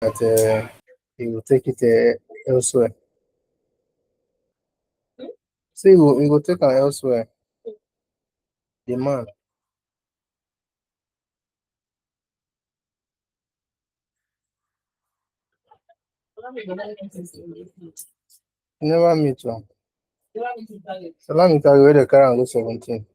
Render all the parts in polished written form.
that he will take it elsewhere. See, he will take her elsewhere. The man. He never meet one. Salami carry where the carry and go 17.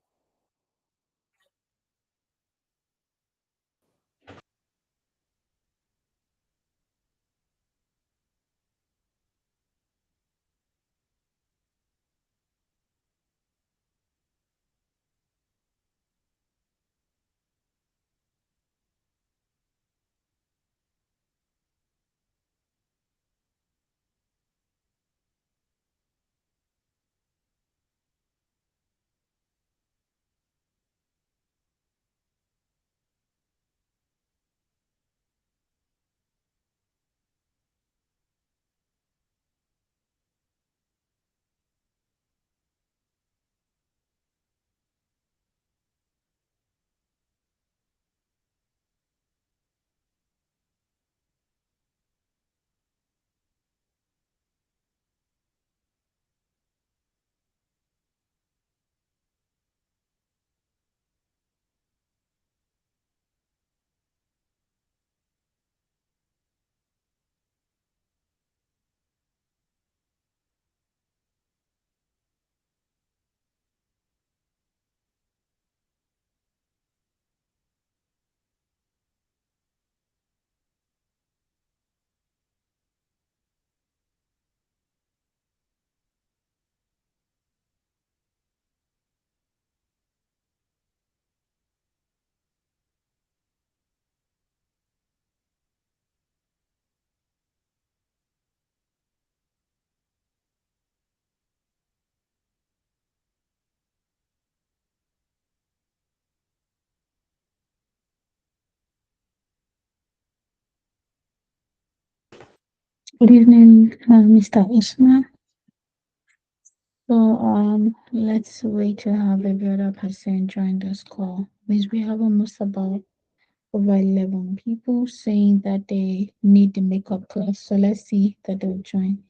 Good evening, Mr. Usman. So, let's wait to have every other person join this call. Because we have almost about over 11 people saying that they need the makeup class. So let's see that they'll join.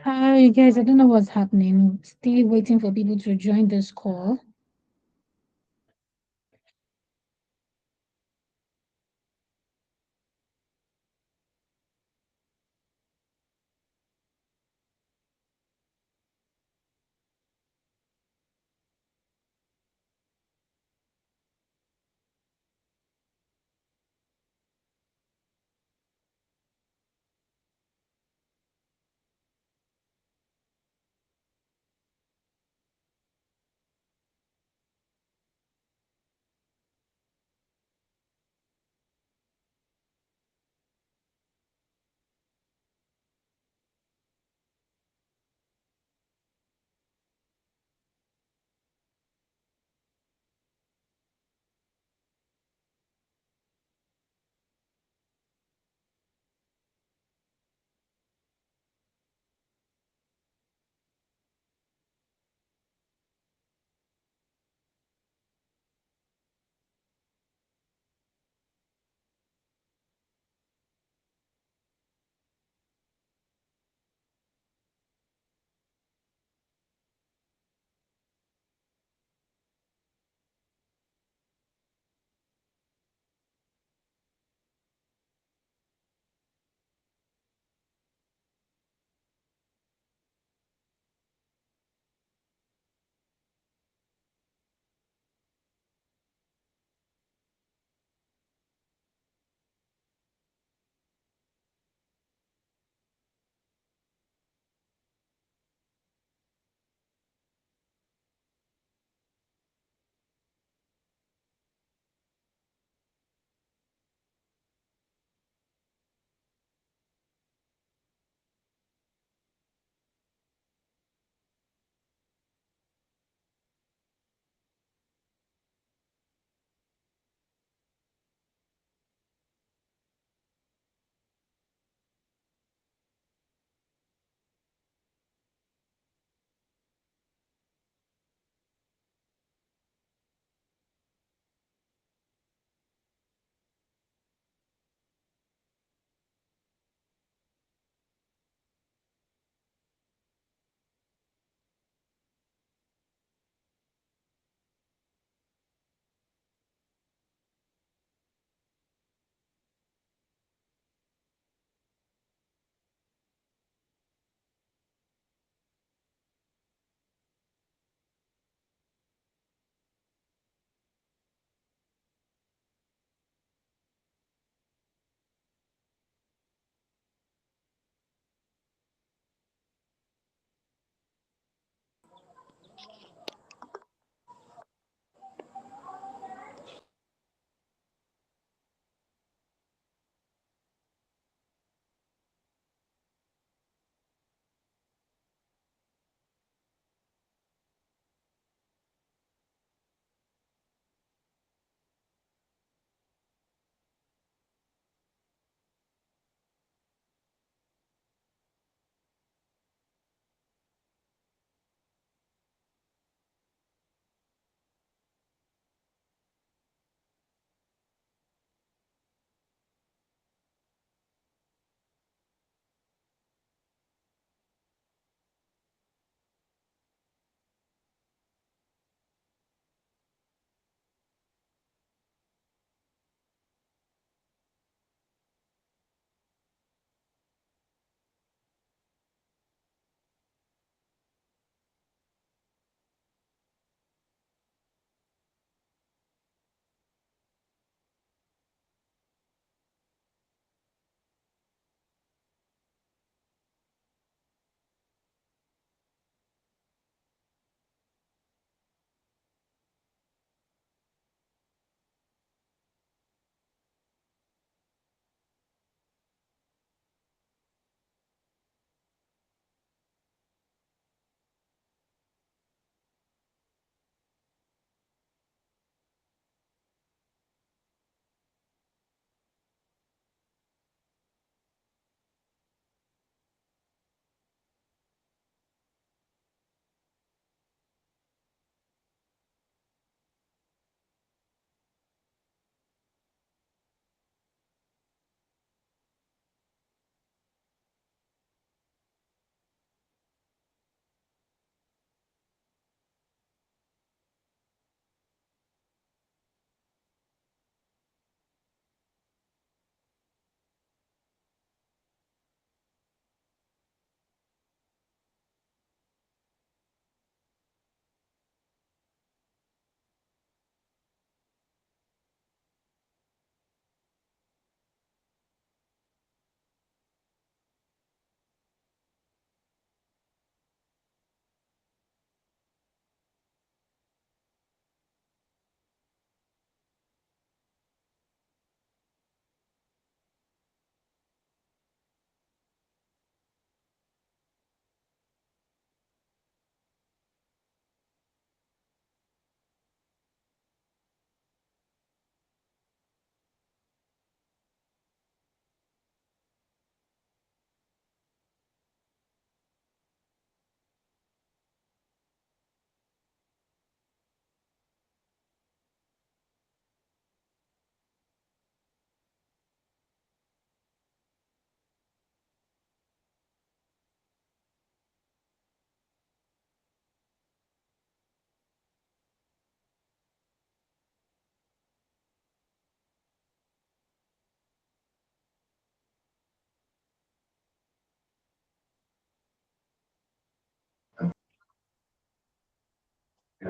Hi, you guys. I don't know what's happening. Still waiting for people to join this call.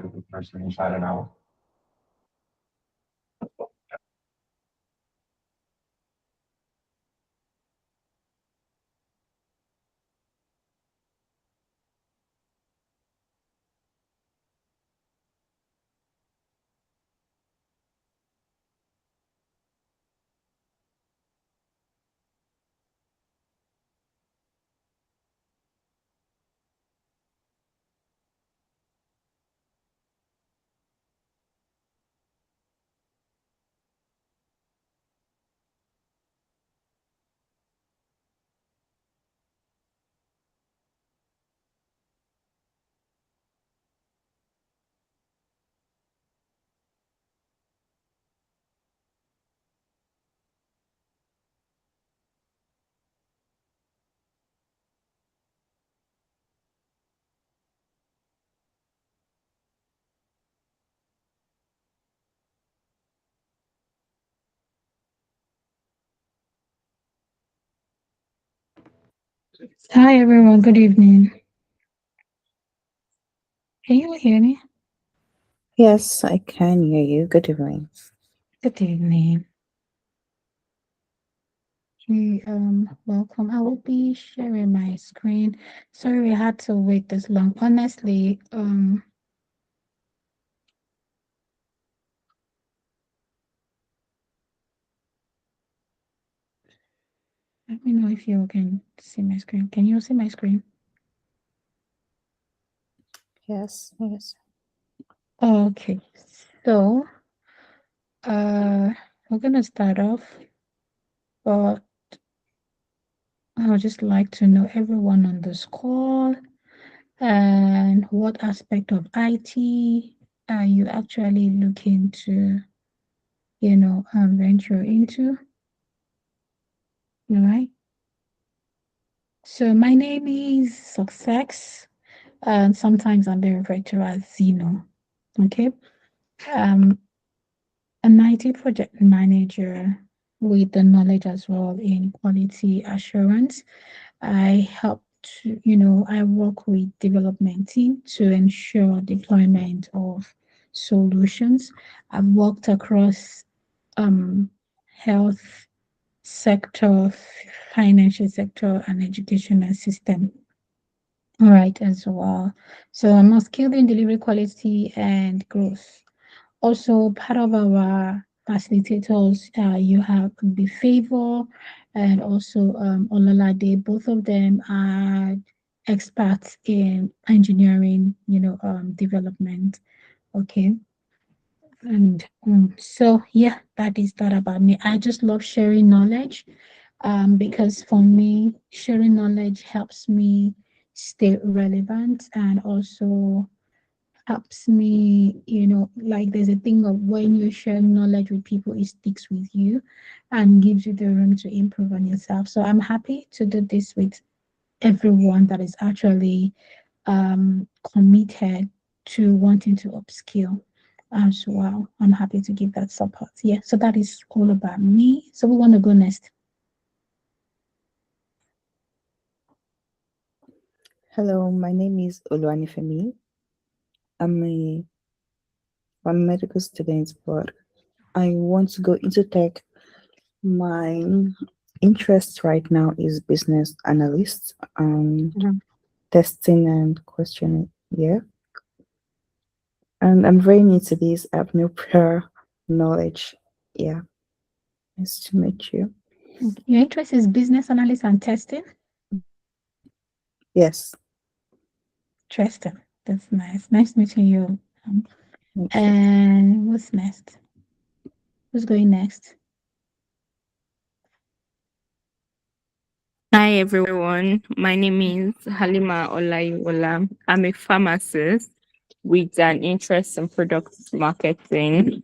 the person inside and out. Hi everyone, good evening. Can you hear me? Yes, I can hear you. Good evening. Good evening. Welcome. I will be sharing my screen. Sorry we had to wait this long. Honestly, let me know if you can see my screen. Can you see my screen? Yes, yes. Okay. So, we're gonna start off, but I would just like to know everyone on this call and what aspect of IT are you actually looking to, venture into, all right? So my name is Success, and sometimes I'm being referred to as Zeno. Okay. Um, an IT project manager with the knowledge as well in quality assurance. I help to, I work with development team to ensure deployment of solutions. I've worked across health sector, financial sector, and educational system. All right, as well. So I'm skilled in delivery quality and growth. Also, part of our facilitators, you have the Favor and also Olalade. Both of them are experts in engineering, development. Okay. And so, yeah, that is that about me. I just love sharing knowledge because for me, sharing knowledge helps me stay relevant and also helps me, like there's a thing of when you share knowledge with people, it sticks with you and gives you the room to improve on yourself. So I'm happy to do this with everyone that is actually committed to wanting to upskill as well. I'm happy to give that support. Yeah, so that is all about me. So we want to go next. Hello, my name is Oluwanifemi. I'm a medical student, but I want to go into tech. My interest right now is business analyst, testing and questioning. Yeah, and I'm very new to this. I have no prior knowledge. Yeah, nice to meet you. Your interest is business analyst and testing? Yes, Interesting. That's nice. Nice meeting you. thank you. And what's next? Who's going next? Hi everyone, my name is Halima Olayiwola. I'm a pharmacist with an interest in product marketing,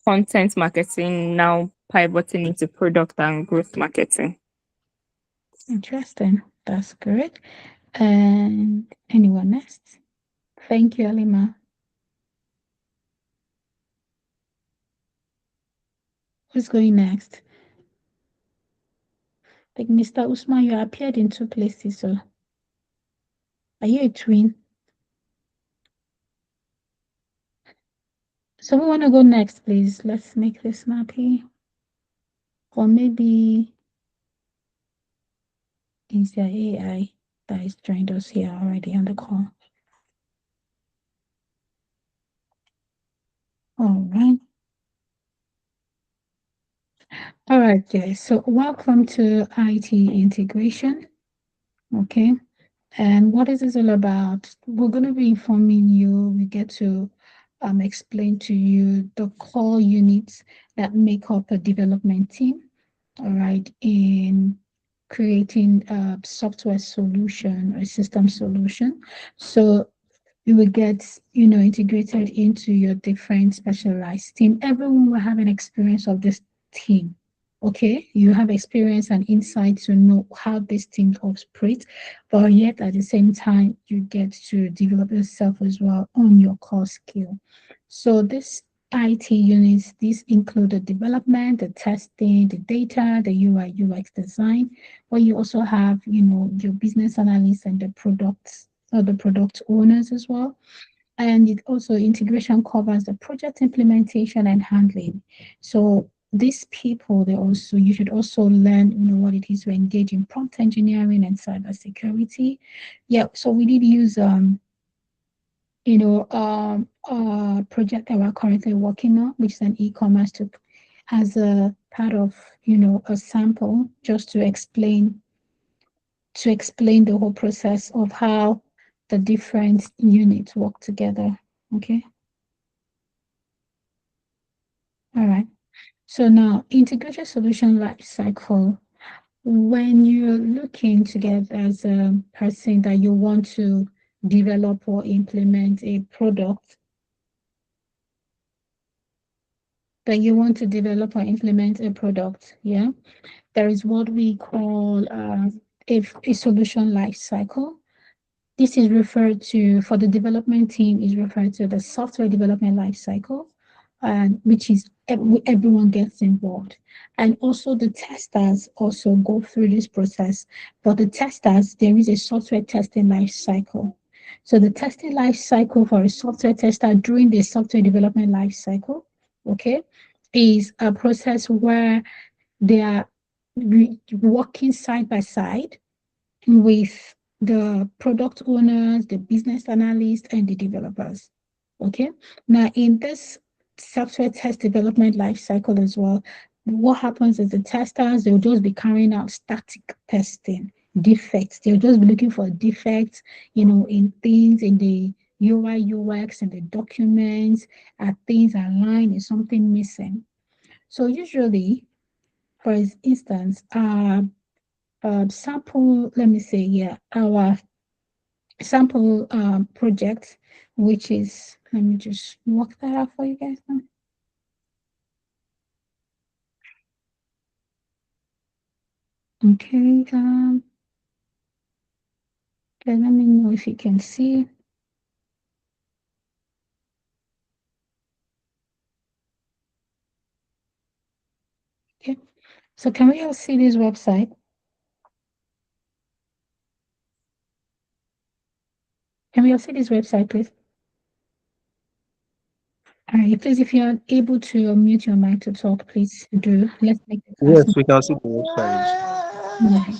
content marketing, now pivoting into product and growth marketing. Interesting. That's good. And anyone next? Thank you, Alima. Who's going next? Like Mr. Usman, you appeared in two places, so are you a twin? So we want to go next, please. Let's make this snappy. Or maybe is there AI that is joined us here already on the call? All right. All right, guys. So welcome to IT integration. Okay. And what is this all about? We're going to be informing you. We get to explain to you the core units that make up a development team. All right, in creating a software solution or system solution. So you will get, integrated into your different specialized team. Everyone will have an experience of this team. Okay, you have experience and insight to know how this team operates, but yet at the same time, you get to develop yourself as well on your core skill. So this IT units, these include the development, the testing, the data, the UI, UX design, where you also have, your business analysts and the products or the product owners as well. And it also integration covers the project implementation and handling. So these people, you should also learn, what it is to engage in prompt engineering and cybersecurity. Yeah, so we did use project that we're currently working on, which is an e-commerce as a part of, a sample just to explain the whole process of how the different units work together. Okay. All right. So now integrated solution lifecycle. When you're looking to get as a person that you want to develop or implement a product yeah, there is what we call a solution life cycle. This is referred to, for the development team, is referred to the software development life cycle, which is everyone gets involved. And also the testers also go through this process. For the testers, there is a software testing life cycle. So the testing life cycle for a software tester during the software development life cycle, okay, is a process where they are working side by side with the product owners, the business analysts, and the developers. Okay. Now, in this software test development life cycle as well, what happens is the testers, they'll just be carrying out static testing, defects. They'll just be looking for defects, in things in the UI, UX, and the documents, are things aligned, is something missing. So usually, for instance, sample, let me say, yeah, our sample project, which is, let me just work that out for you guys now. Okay, okay, let me know if you can see. Okay, so can we all see this website? Can we all see this website, please? All right, please, if you're able to unmute your mic to talk, please do. Let's make the class. Yes, we can see the website. Right.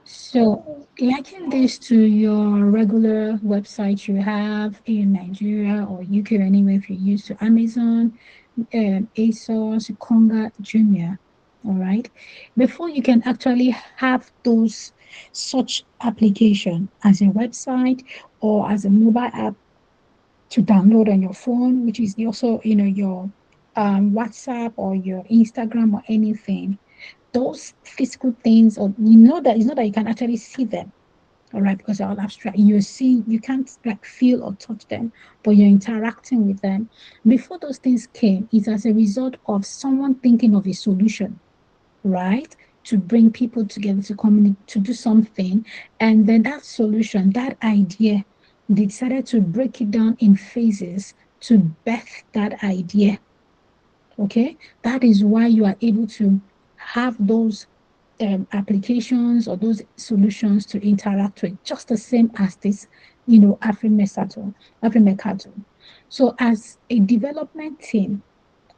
So, liken this to your regular website you have in Nigeria or UK or anywhere, if you're used to Amazon, ASOS, Konga, Jumia. All right. Before you can actually have such application as a website or as a mobile app to download on your phone, which is also, your WhatsApp or your Instagram or anything, those physical things, or that it's not that you can actually see them, all right, because they're all abstract. You can't like feel or touch them, but you're interacting with them. Before those things came, it's as a result of someone thinking of a solution, right? To bring people together to communicate, to do something. And then that solution, that idea, they decided to break it down in phases to birth that idea. Okay, that is why you are able to have those applications or those solutions to interact with, just the same as this, Afrimercato. So as a development team,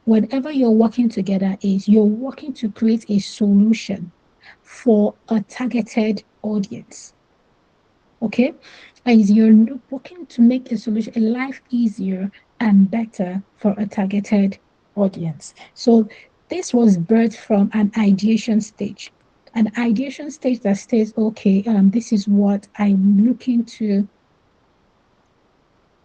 whatever you're working together is you're working to create a solution for a targeted audience. Okay, as you're working to make a solution, a life easier and better for a targeted audience. So this was birthed from an ideation stage. An ideation stage that says, okay, this is what I'm looking to,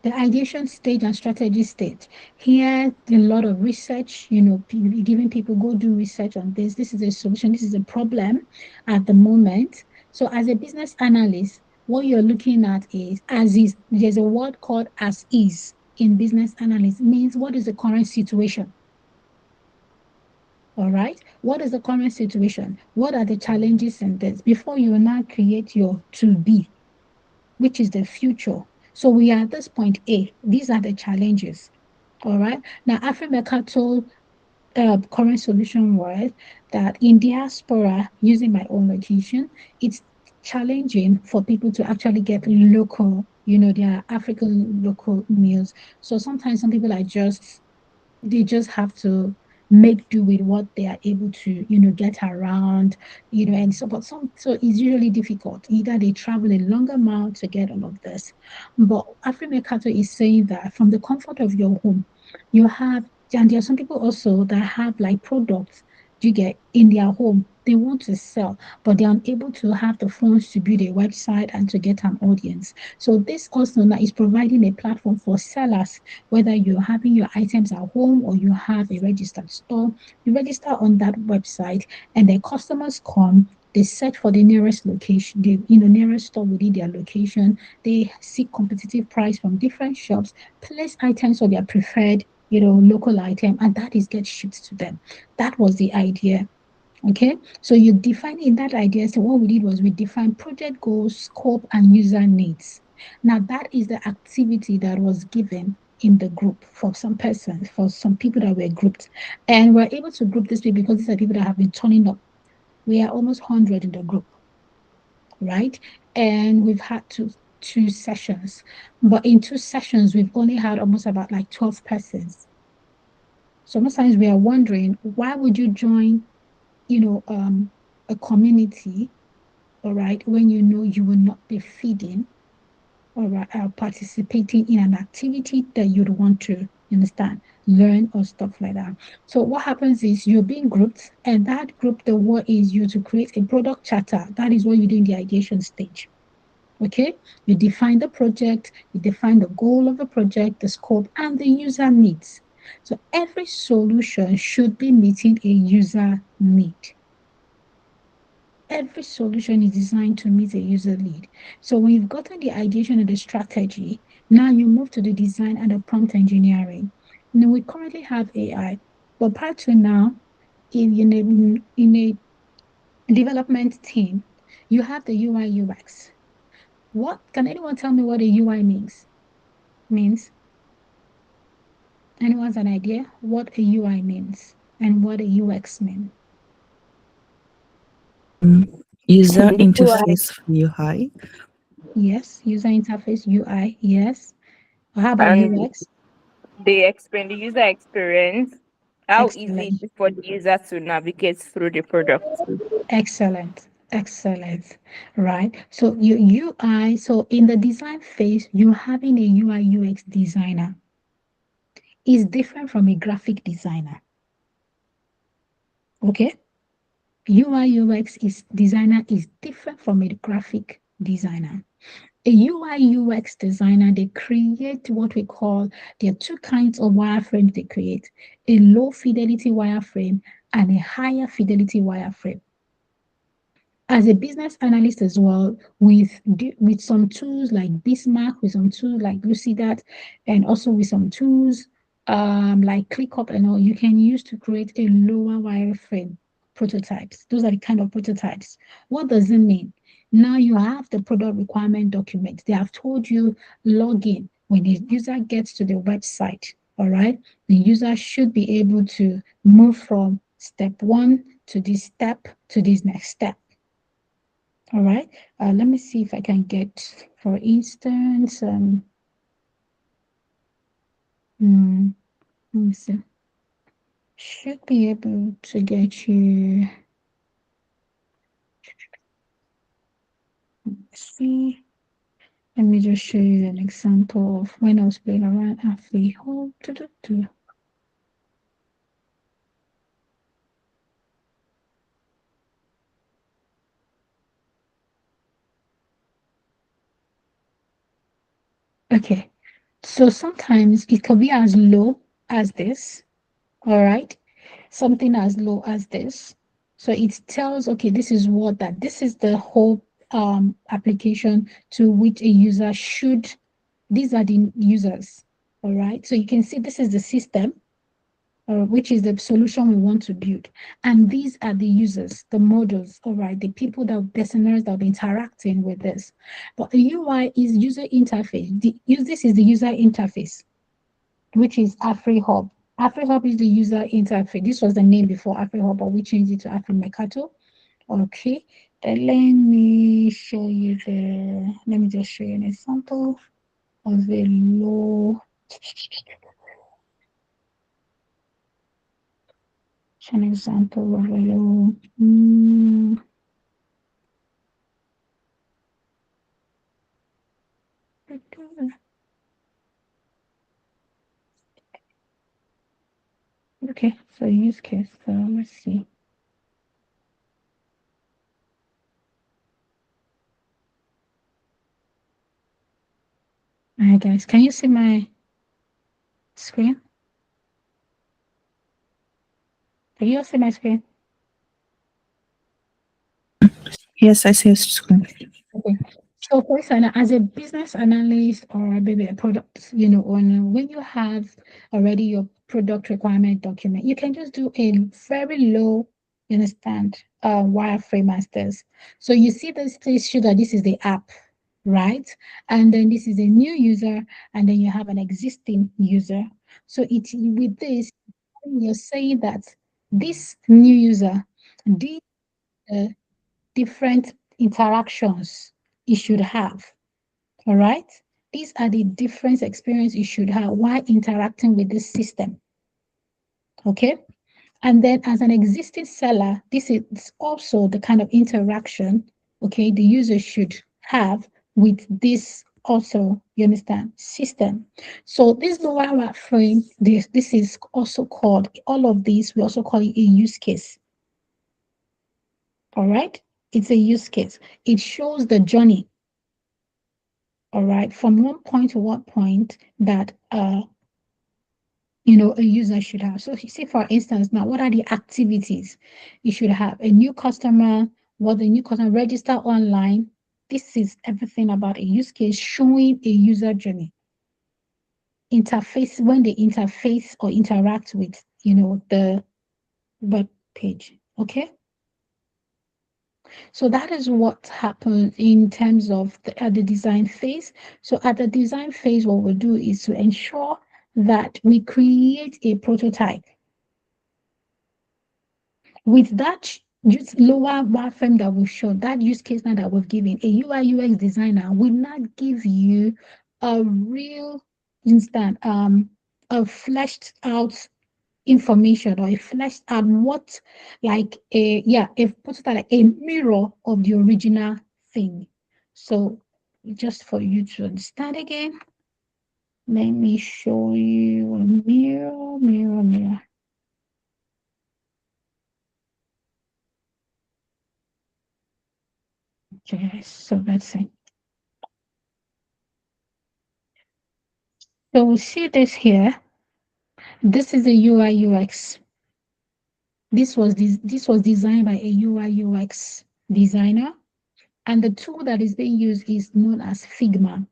the ideation stage and strategy stage. Here, a lot of research, giving people go do research on this. This is a solution. This is a problem at the moment. So as a business analyst, what you're looking at is as is. There's a word called as is in business analyst, means what is the current situation? All right. What is the current situation? What are the challenges in this before you now create your to be, which is the future? So we are at this point A. These are the challenges. All right. Now, Afrimeka told current solution was that in diaspora, using my own location, it's challenging for people to actually get local, their African local meals. So sometimes some people are they just have to make do with what they are able to, get around, and so, but so it's usually difficult. Either they travel a longer mile to get all of this. But Afrimekato is saying that from the comfort of your home, you have, and there are some people also that have like products you get in their home. They want to sell, but they're unable to have the funds to build a website and to get an audience. So this also now is providing a platform for sellers, whether you're having your items at home or you have a registered store. You register on that website, and the customers come. They search for the nearest location, the nearest store within their location. They seek competitive price from different shops, place items for their preferred, local item, and that is get shipped to them. That was the idea. Okay, so you define in that idea. So what we did was we defined project goals, scope, and user needs. Now that is the activity that was given in the group for some persons, for some people that were grouped. And we're able to group these people because these are people that have been turning up. We are almost 100 in the group, right? And we've had two sessions. But in 2 sessions, we've only had almost about like 12 persons. So sometimes we are wondering, why would you join, a community, all right, when you know you will not be feeding or participating in an activity that you'd want to learn or stuff like that. So what happens is you're being grouped, and that group, the work is you to create a product charter. That is what you do in the ideation stage. Okay, you define the project, you define the goal of the project, the scope, and the user needs. So every solution should be meeting a user need. Every solution is designed to meet a user need. So when you've gotten the ideation and the strategy, now you move to the design and the prompt engineering. Now we currently have AI, but prior to now, in a development team, you have the UI UX. What can anyone tell me what a UI means? Means anyone's an idea what a UI means and what a UX means? User interface UI. Yes, user interface UI. Yes. How about And UX? they explain the user experience, how easy it Excellent. is for the user to navigate through the product. Excellent. Excellent. Right. So your UI, so in the design phase, you having a UI UX designer is different from a graphic designer. Okay. UI UX is designer is different from a graphic designer. A UI UX designer, they create what we call, there are two kinds of wireframes they create, a low fidelity wireframe and a higher fidelity wireframe. As a business analyst as well, with some tools like Bismarck, with some tools like Lucidat, and also with some tools like ClickUp and all, you can use to create a lower wireframe prototypes. Those are the kind of prototypes. What does it mean? Now you have the product requirement document. They have told you log in. When the user gets to the website, all right, the user should be able to move from step one to this step to this next step. All right, let me see if I can get, for instance, Let me see. Should be able to get you. See. Let me just show you an example of when I was playing around Afri. Okay, so sometimes it can be as low as this, all right? Something as low as this. So it tells, okay, this is the whole application to which a user should, these are the users, all right? So you can see this is the system, which is the solution we want to build. And these are the users, the models, all right, the people the scenarios that will be interacting with this. But the UI is user interface. This is the user interface, which is AfriHub. AfriHub is the user interface. This was the name before AfriHub, but we changed it to AfriMercato. Okay, then let me just show you an example of a low. An example of a low. Okay, so use case. So let's see. All right, guys, can you see my screen? Can you see my screen? Yes, I see your screen. Okay. So, for example, as a business analyst or maybe a product, owner, when you have already your product requirement document, you can just do a very low, you understand, wireframe as this. So you see this show that this is the app, right? And then this is a new user, and then you have an existing user. So with this, you're saying that this new user, these different interactions you should have. All right. These are the different experience you should have while interacting with this system. Okay. And then as an existing seller, this is also the kind of interaction, okay, the user should have with this also, you understand, system. So this lower frame, this is also called, all of these, we also call it a use case. All right. It's a use case. It shows the journey, all right, from one point to one point that a user should have. So say, for instance, now what are the activities you should have? A new customer, what the new customer register online. This is everything about a use case showing a user journey. Interface, when they interface or interact with the web page. Okay. So that is what happens in terms of at the design phase. So at the design phase, what we'll do is to ensure that we create a prototype. With that lower wireframe that we've shown, that use case now that we've given, a UI UX designer will not give you a real instant, a fleshed out information or a fleshed out like a mirror of the original thing. So just for you to understand again, let me show you a mirror. Okay, so let's see. So we see this here. This is a UI UX. This was designed by a UI UX designer, and the tool that is being used is known as Figma.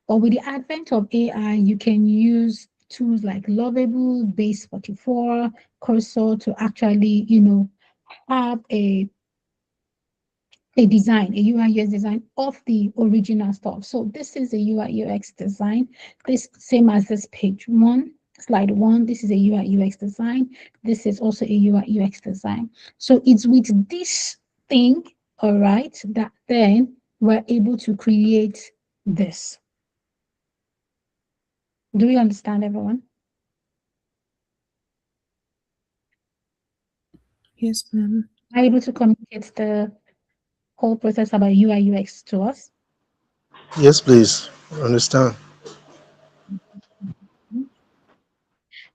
But with the advent of AI, you can use tools like Lovable, Base 44, Cursor to actually, have a design, a UI UX design of the original stuff. So this is a UI UX design. This same as this page one, slide one. This is a UI UX design. This is also a UI UX design. So it's with this thing, all right, that then we're able to create this. Do we understand, everyone? Yes, ma'am. Are you able to communicate the whole process about UI UX to us? Yes, please. Understand.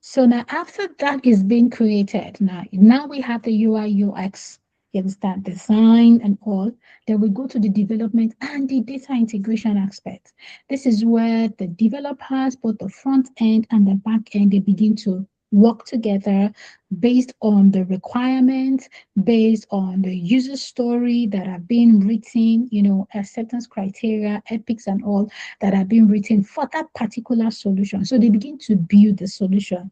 So now after that is being created, now we have the UI UX. You understand design and all. Then we go to the development and the data integration aspect. This is where the developers, both the front end and the back end, they begin to work together based on the requirements, based on the user story that are being written, acceptance criteria, epics and all that are being written for that particular solution. So they begin to build the solution.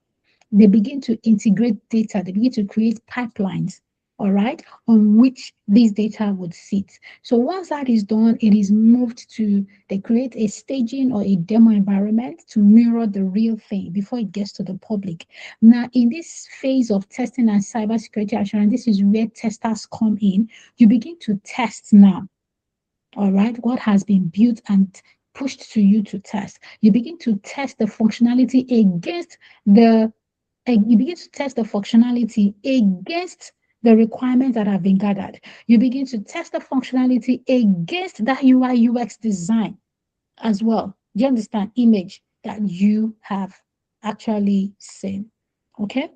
They begin to integrate data, they begin to create pipelines, all right, on which this data would sit. So once that is done, it is moved to, they create a staging or a demo environment to mirror the real thing before it gets to the public. Now, in this phase of testing and cybersecurity assurance, this is where testers come in. You begin to test now, all right, what has been built and pushed to you to test. You begin to test the functionality against the you begin to test the functionality against the requirements that have been gathered. You begin to test the functionality against that UI UX design as well. Do you understand? Image that you have actually seen. Okay.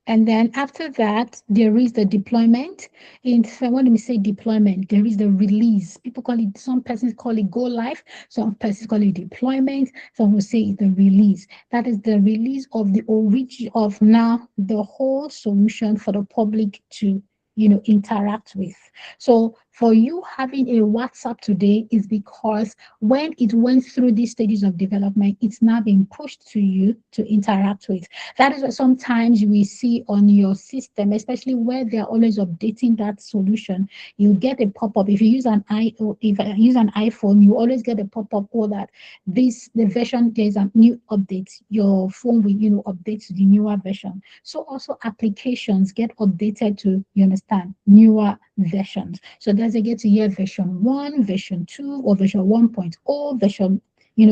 And then after that, there is the deployment. When we say deployment, there is the release. People call it, some persons call it go live, some persons call it deployment, some will say it's the release. That is the release of the origin of now the whole solution for the public to interact with. So for you having a WhatsApp today is because when it went through these stages of development, it's now being pushed to you to interact with. That is what sometimes we see on your system, especially where they're always updating that solution. You get a pop-up. If you use an iPhone, you always get a pop-up or that the version, there's a new update. Your phone will, update to the newer version. So also applications get updated to, you understand, newer versions. So does it get to year version 1, version 2, or version 1.0, version,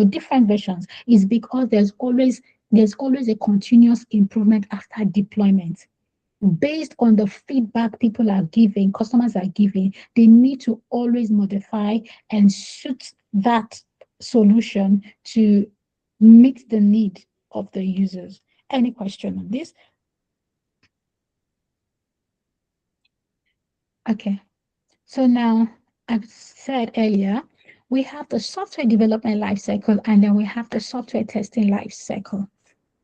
different versions? Is because there's always a continuous improvement after deployment. Based on the feedback people are giving, customers are giving, they need to always modify and suit that solution to meet the need of the users. Any question on this? Okay. So now, I've said earlier, we have the software development lifecycle, and then we have the software testing lifecycle.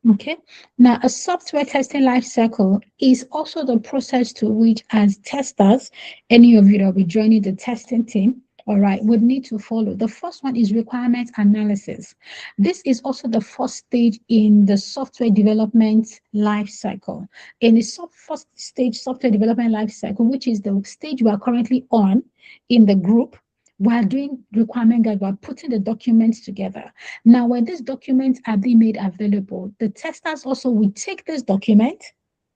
Okay. Now, a software testing lifecycle is also the process to which, as testers, any of you that will be joining the testing team, all right, would need to follow. The first one is requirement analysis. This is also the first stage in the software development lifecycle. In the first stage software development lifecycle, which is the stage we are currently on in the group, we are doing requirement guide, we are putting the documents together. Now, when these documents are being made available, the testers also will take this document,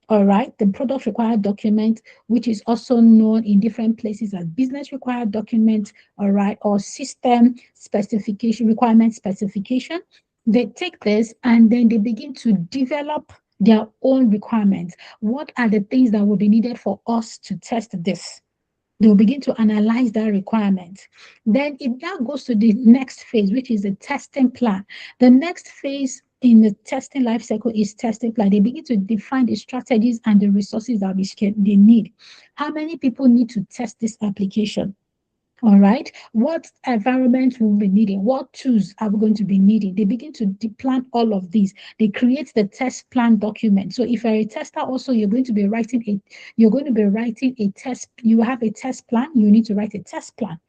all right, the product required document, which is also known in different places as business required document, all right, or system specification, requirement specification. They take this and then they begin to develop their own requirements. What are the things that will be needed for us to test this? They'll begin to analyze that requirement. Then it now goes to the next phase, which is the testing plan. The next phase in the testing life cycle is testing plan. They begin to define the strategies and the resources that they need. How many people need to test this application? All right. What environment will we be needing? What tools are we going to be needing? They begin to plan all of these. They create the test plan document. So if you're a tester, also you're going to be writing a test. You have a test plan. You need to write a test plan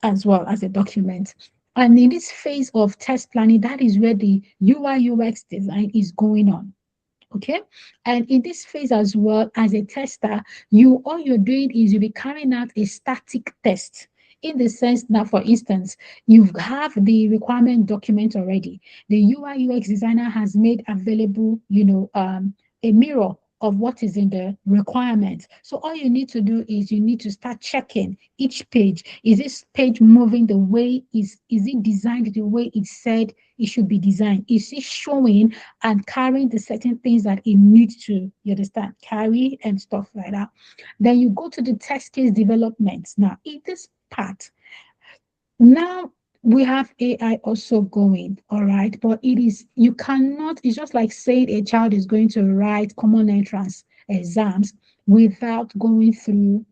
as well as a document. And in this phase of test planning, that is where the UI UX design is going on. Okay. And in this phase as well, as a tester, all you're doing is you'll be carrying out a static test. In the sense that, for instance, you have the requirement document already. The UI UX designer has made available, a mirror of what is in the requirements. So all you need to do is you need to start checking each page. Is this page moving the way is it designed the way it said it should be designed? Is it showing and carrying the certain things that it needs to, you understand, carry and stuff like that? Then you go to the test case development. Now, in this part, now we have AI also going, all right, but you cannot, it's just like saying a child is going to write common entrance exams without going through,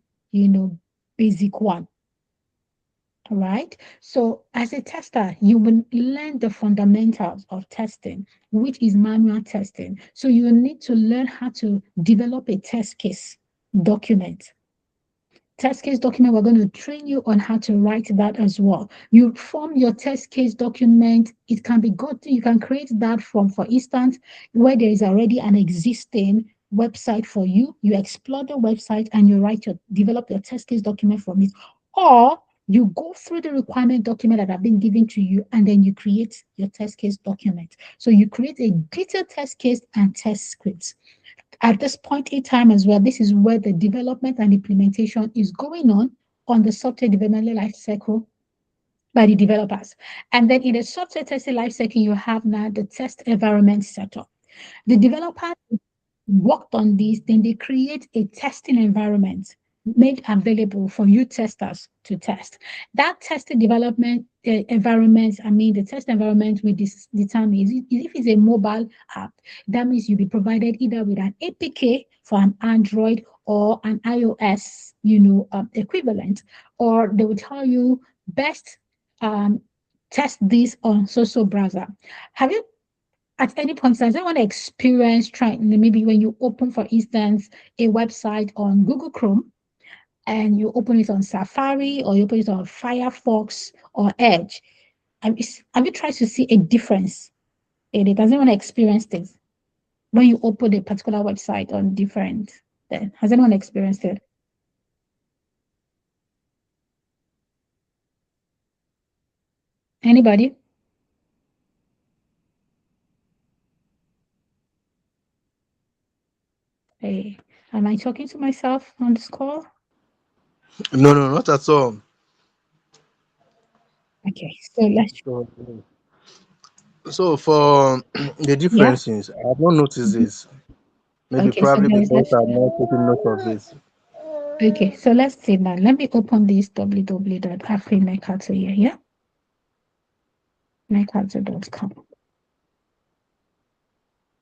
basic one. All right. So as a tester, you will learn the fundamentals of testing, which is manual testing. So you need to learn how to develop a test case document. Test case document, we're going to train you on how to write that as well. You form your test case document. It can be you can create that from, for instance, where there is already an existing website for you. You explore the website and you develop your test case document from it. Or you go through the requirement document that have been given to you, and then you create your test case document. So you create a detailed test case and test scripts. At this point in time as well, this is where the development and implementation is going on the software development life cycle by the developers. And then in the software testing life cycle, you have now the test environment setup. The developer worked on this, then they create a testing environment made available for you testers to test. That testing development environment, the test environment will determine if it's a mobile app, that means you'll be provided either with an APK for an Android or an iOS, equivalent, or they will tell you best test this on social browser. Have you at any point, does anyone experience trying, maybe when you open, for instance, a website on Google Chrome and you open it on Safari or you open it on Firefox or Edge? Have you tried to see a difference in it? Does anyone experience this when you open a particular website on different? Has anyone experienced it? Anybody? Hey, am I talking to myself on this call? No, not at all. Okay, so let's. So for the differences, I have not noticed this. Maybe Okay, so probably guys, because I'm not taking note of this. okay, so let's see now. Let me open this www.afrimercato here, yeah? Mercato.com.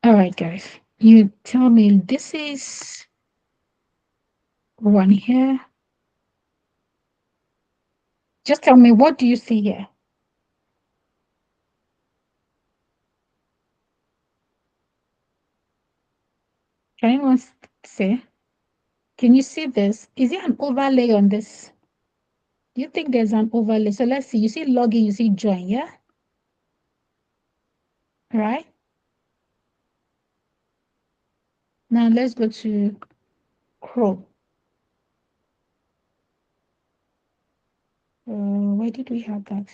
All right, guys. You tell me this is one here. Just tell me, what do you see here? Can anyone say? Can you see this? Is there an overlay on this? Do you think there's an overlay? So let's see. You see login, you see join, yeah? All right. Now let's go to Chrome. Where did we have that?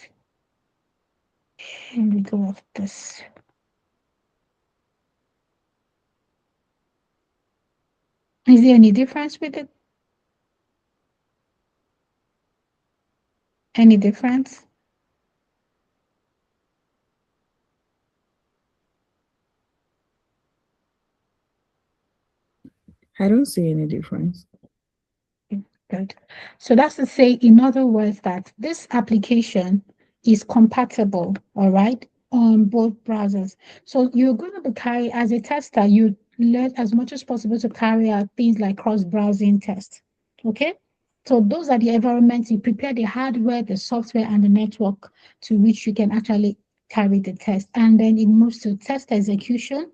Here we go with this. Is there any difference with it? Any difference? I don't see any difference. Good. So that's to say, in other words, that this application is compatible, all right, on both browsers. So you're going to be as a tester, you learn as much as possible to carry out things like cross-browsing tests. Okay? So those are the environments. You prepare the hardware, the software, and the network to which you can actually carry the test. And then it moves to test execution.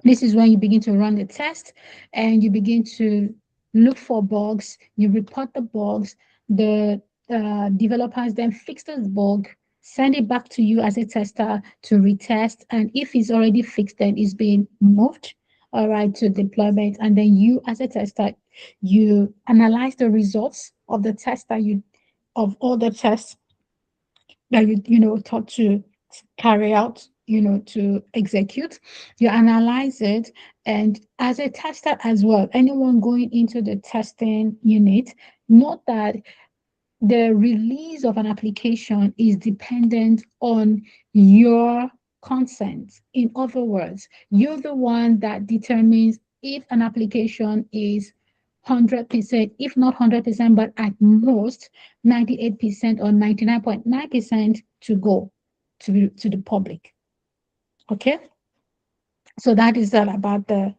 This is when you begin to run the test and you begin to look for bugs, you report the bugs, the developers then fix the bug, send it back to you as a tester to retest. And if it's already fixed, then it's being moved, all right, to deployment. And then you as a tester, you analyze the results of the test of all the tests that you thought to carry out to execute. You analyze it, and as a tester as well, anyone going into the testing unit, note that the release of an application is dependent on your consent. In other words, you're the one that determines if an application is 100%, if not 100%, but at most 98% or 99.9% to go to the public. Okay? So that is all about the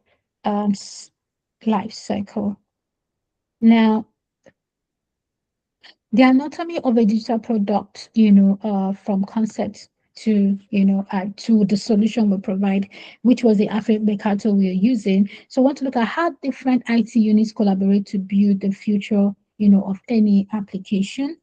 life cycle. Now, the anatomy of a digital product, from concept to to the solution we provide, which was the African Mercato we are using. So I want to look at how different IT units collaborate to build the future, of any application.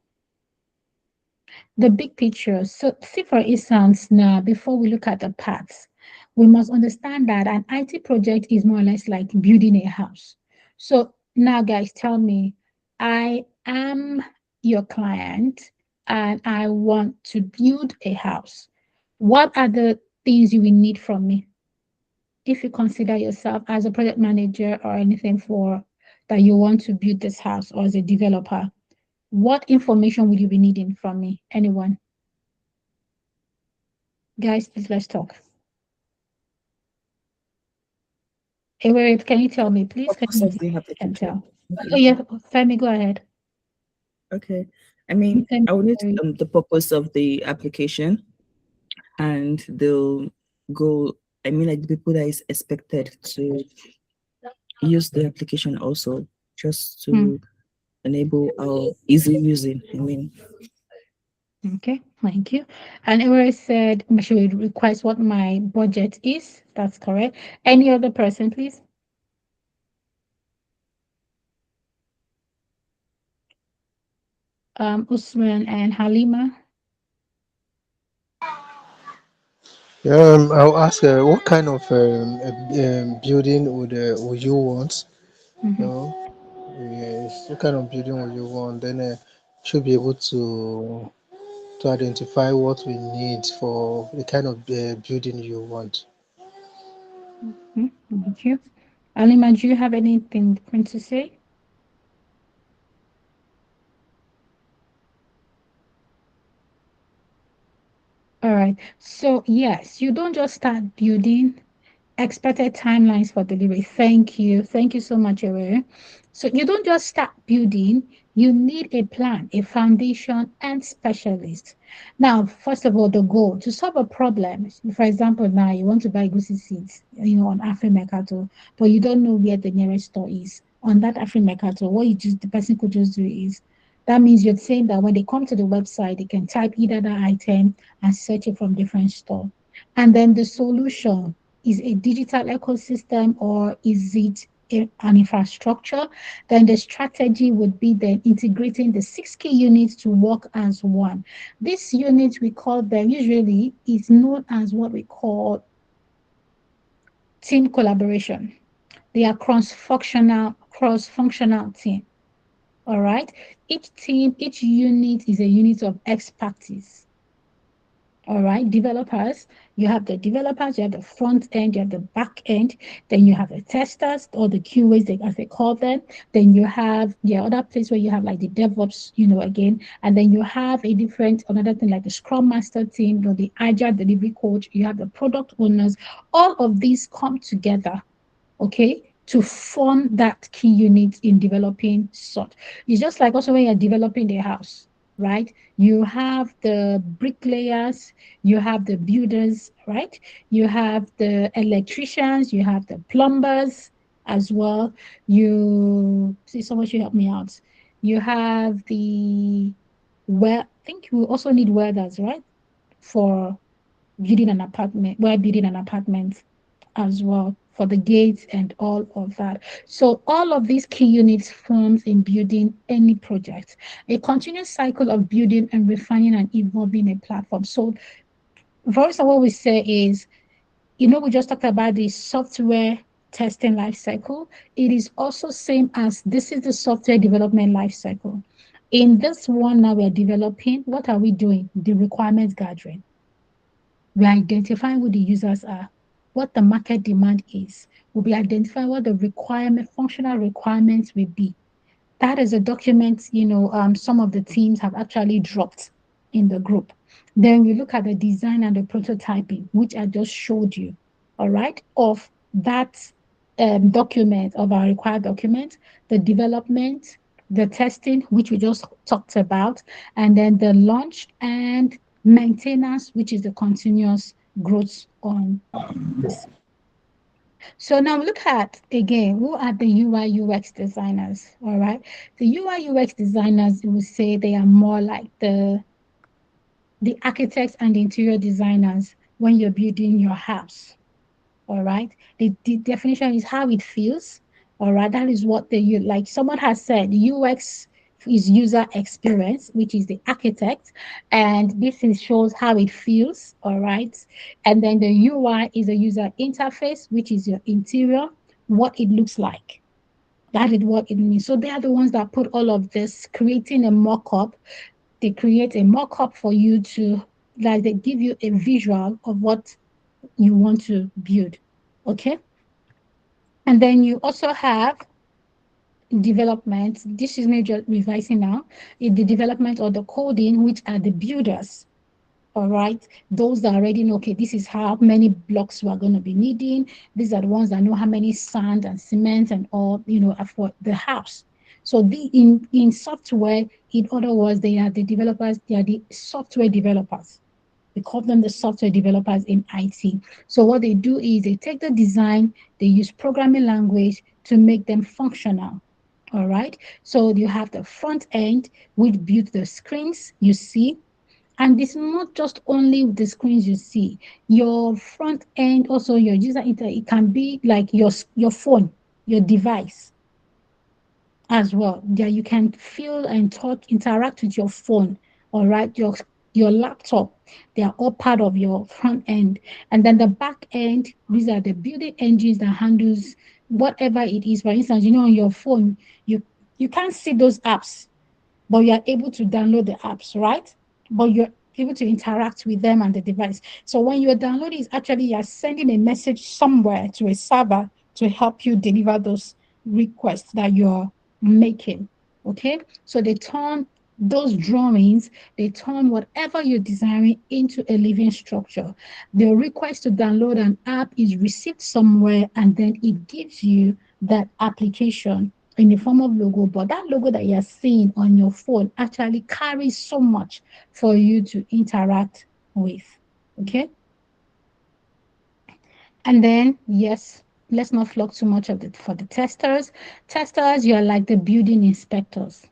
The big picture. So see, for instance, now before we look at the paths, we must understand that an IT project is more or less like building a house. So now, guys, tell me, I am your client and I want to build a house. What are the things you will need from me? If you consider yourself as a project manager or anything for that you want to build this house, or as a developer, what information will you be needing from me? Anyone? Guys, please, let's talk. Hey, wait, can you tell me, please? Purpose of the Can application. tell. Oh, yeah, Femi, go ahead. Okay. I mean, I will need the purpose of the application and the goal. I mean, like the people that is expected to use the application also, just to enable our easy using. I mean, Okay, thank you. And Ewe said she would request what my budget is. That's correct. Any other person, please? Usman and Halima. I'll ask what kind of building would you want? No, yes, what kind of building would you want? Then should be able to identify what we need for the kind of building you want. Thank you. Halima, do you have anything different to say? All right. So yes, you don't just start building. Expected timelines for delivery. Thank you. Thank you so much, Ewe. So you don't just start building, you need a plan, a foundation, and specialists. Now, first of all, the goal to solve a problem. For example, now you want to buy goosey seeds, on African Mercato, but you don't know where the nearest store is. On that African Mercato, what the person could just do is that means you're saying that when they come to the website, they can type either that item and search it from different store. And then the solution is a digital ecosystem, or is it an infrastructure? Then the strategy would be then integrating the 6 key units to work as one. These units, we call them, usually is known as what we call team collaboration. They are cross-functional team. All right. Each team, each unit is a unit of expertise. All right, developers, you have the developers, you have the front end, you have the back end, then you have the testers or the QAs, as they call them. Then you have the other place where you have like the DevOps, again, and then you have another thing like the Scrum Master team, the Agile Delivery Coach, you have the product owners. All of these come together, okay, to form that key unit in developing sort. It's just like also when you're developing the house, right? You have the bricklayers, you have the builders, right? You have the electricians, you have the plumbers as well. You see, someone should help me out. You have I think you also need welders, right? For building an apartment, building an apartment as well, for the gates and all of that. So all of these key units forms in building any project, a continuous cycle of building and refining and evolving a platform. So first of all, we say is, we just talked about the software testing life cycle. It is also same as this is the software development life cycle. In this one now we're developing, what are we doing? The requirements gathering. We're identifying who the users are, what the market demand is. We'll be identifying what the functional requirements will be. That is a document, some of the teams have actually dropped in the group. Then we look at the design and the prototyping, which I just showed you, all right, of that document, of our required document, the development, the testing, which we just talked about, and then the launch and maintenance, which is the continuous growth on this. So now look at, again, who are the UI UX designers, all right? The UI UX designers, we say they are more like the architects and the interior designers when you're building your house, all right? The definition is how it feels, all right? That is what they, like someone has said, UX is user experience, which is the architect, and shows how it feels, all right? And then the UI is a user interface, which is your interior, what it looks like. That is what it means. So they are the ones that put all of this, creating a mock-up. They create a mock-up for you to, like, they give you a visual of what you want to build. Okay. And then you also have development. This is major revising now. The development or the coding, which are the builders. All right. Those that already know, okay, this is how many blocks we are going to be needing. These are the ones that know how many sand and cement and all, for the house. So in software, in other words, they are the developers, they are the software developers. We call them the software developers in IT. So what they do is they take the design, they use programming language to make them functional. All right. So you have the front end, which builds the screens you see. And it's not just only the screens you see. Your front end, also your user it can be like your phone, your device as well. There you can feel and talk, interact with your phone, all right, your laptop. They are all part of your front end. And then the back end, these are the building engines that handles whatever it is. For instance, on your phone, you can't see those apps, but you are able to download the apps, right? But you're able to interact with them and the device. So when you're downloading, it's actually you're sending a message somewhere to a server to help you deliver those requests that you're making. Okay, so they turn those drawings, they turn whatever you're designing into a living structure. The request to download an app is received somewhere, and then it gives you that application in the form of logo. But that logo that you're seeing on your phone actually carries so much for you to interact with. Okay. And then, yes, let's not flock too much of it for the testers. Testers, you're like the building inspectors.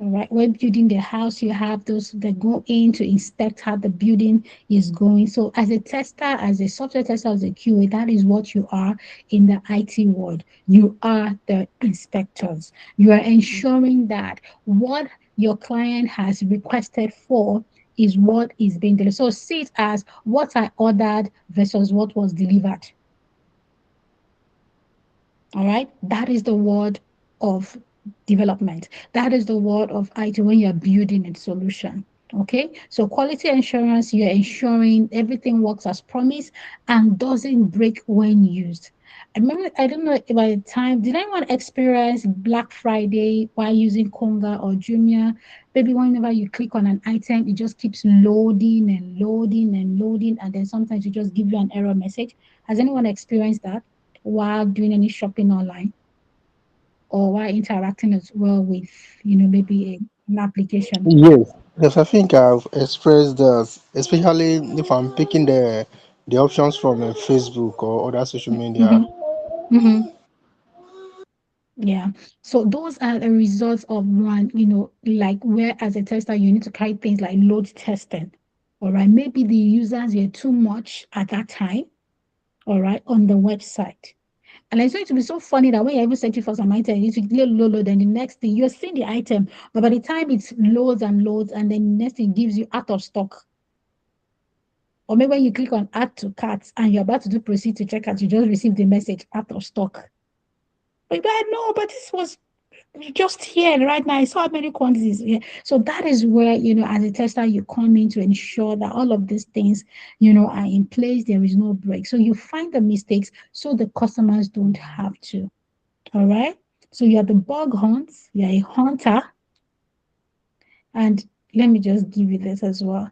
All right, when building the house, you have those that go in to inspect how the building is going. So as a tester, as a software tester, as a QA, that is what you are in the IT world. You are the inspectors. You are ensuring that what your client has requested for is what is being delivered. So see it as what I ordered versus what was delivered. All right, that is the word of development. That is the word of IT when you're building a solution. Okay, so quality assurance, you're ensuring everything works as promised and doesn't break when used. I remember, I don't know by the time, did anyone experience Black Friday while using Konga or Jumia? Maybe whenever you click on an item, it just keeps loading and loading and loading, and then sometimes it just give you an error message. Has anyone experienced that while doing any shopping online or while interacting as well with, maybe an application? Yes, yes, I think I've expressed that, especially if I'm picking the options from Facebook or other social media. Mm-hmm. Mm-hmm. Yeah. So those are the results of one, like where as a tester, you need to carry things like load testing. All right. Maybe the users were too much at that time, all right, on the website. And it's going to be so funny that when you're even searching for some item, you need to load, and the next thing you're seeing the item, but by the time it loads and loads, and then the next thing gives you out of stock. Or maybe when you click on add to cart and you're about to do proceed to checkout, you just received the message out of stock. But no, but this was just here right now, I saw how many quantities here. So that is where, as a tester, you come in to ensure that all of these things, are in place. There is no break. So you find the mistakes so the customers don't have to. All right. So you are the bug hunts, you're a hunter. And let me just give you this as well.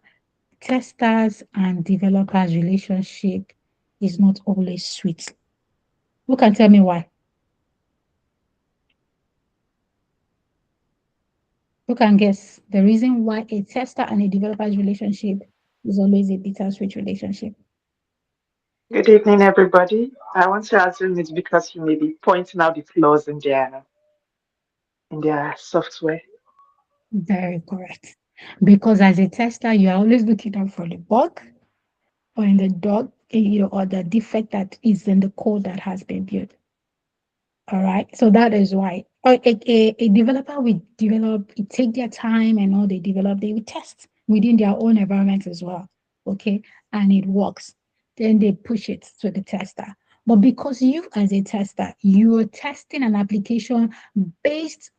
Testers and developers relationship is not always sweet. Who can tell me why? Who can guess the reason why a tester and a developer's relationship is always a bittersweet relationship? Good evening, everybody. I want to assume it's because you may be pointing out the flaws in their software. Very correct. Because as a tester, you are always looking out for the bug or in the dog, or the defect that is in the code that has been built. All right. So that is why a developer will develop, it take their time and all they develop, they will test within their own environment as well. Okay. And it works. Then they push it to the tester. But because you as a tester, you are testing an application based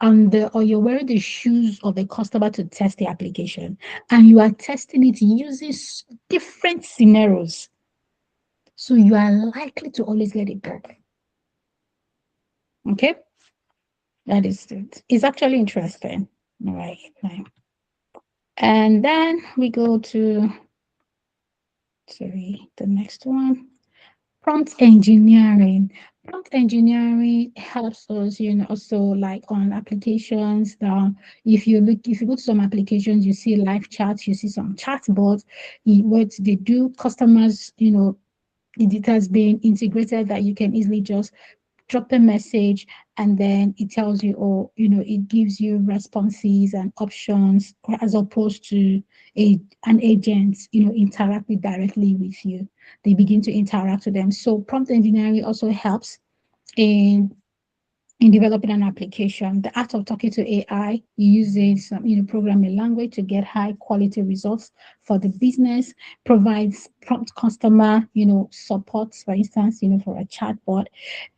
on or you're wearing the shoes of a customer to test the application, and you are testing it using different scenarios. So you are likely to always get it bug. Okay. That is it. It's actually interesting. All right. And then we go to, sorry, the next one. Prompt engineering. Prompt engineering helps us, also like on applications. If you go to some applications, you see live chats, you see some chatbots. What they do, customers, it has been integrated that you can easily just drop a message and then it tells you, or it gives you responses and options, as opposed to an agent interacting directly with you. They begin to interact with them. So prompt engineering also helps in developing an application. The art of talking to AI using some programming language to get high quality results for the business, provides prompt customer support, for instance, for a chatbot.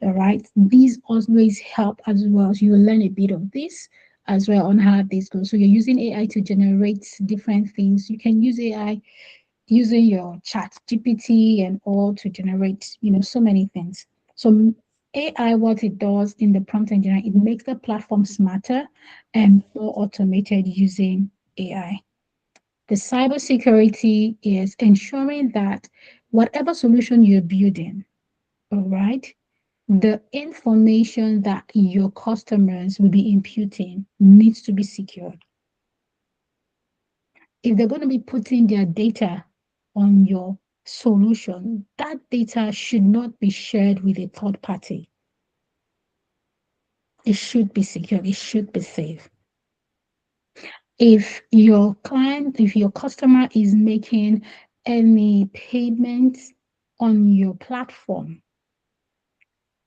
All right, these always help as well. So you will learn a bit of this as well on how this goes. So you're using AI to generate different things. You can use AI using your chat GPT and all to generate so many things. So AI, what it does in the prompt engineering, it makes the platform smarter and more automated using AI. The cybersecurity is ensuring that whatever solution you're building, all right, the information that your customers will be imputing needs to be secured. If they're going to be putting their data on your solution, that data should not be shared with a third party. It should be secure, it should be safe. If your customer is making any payments on your platform,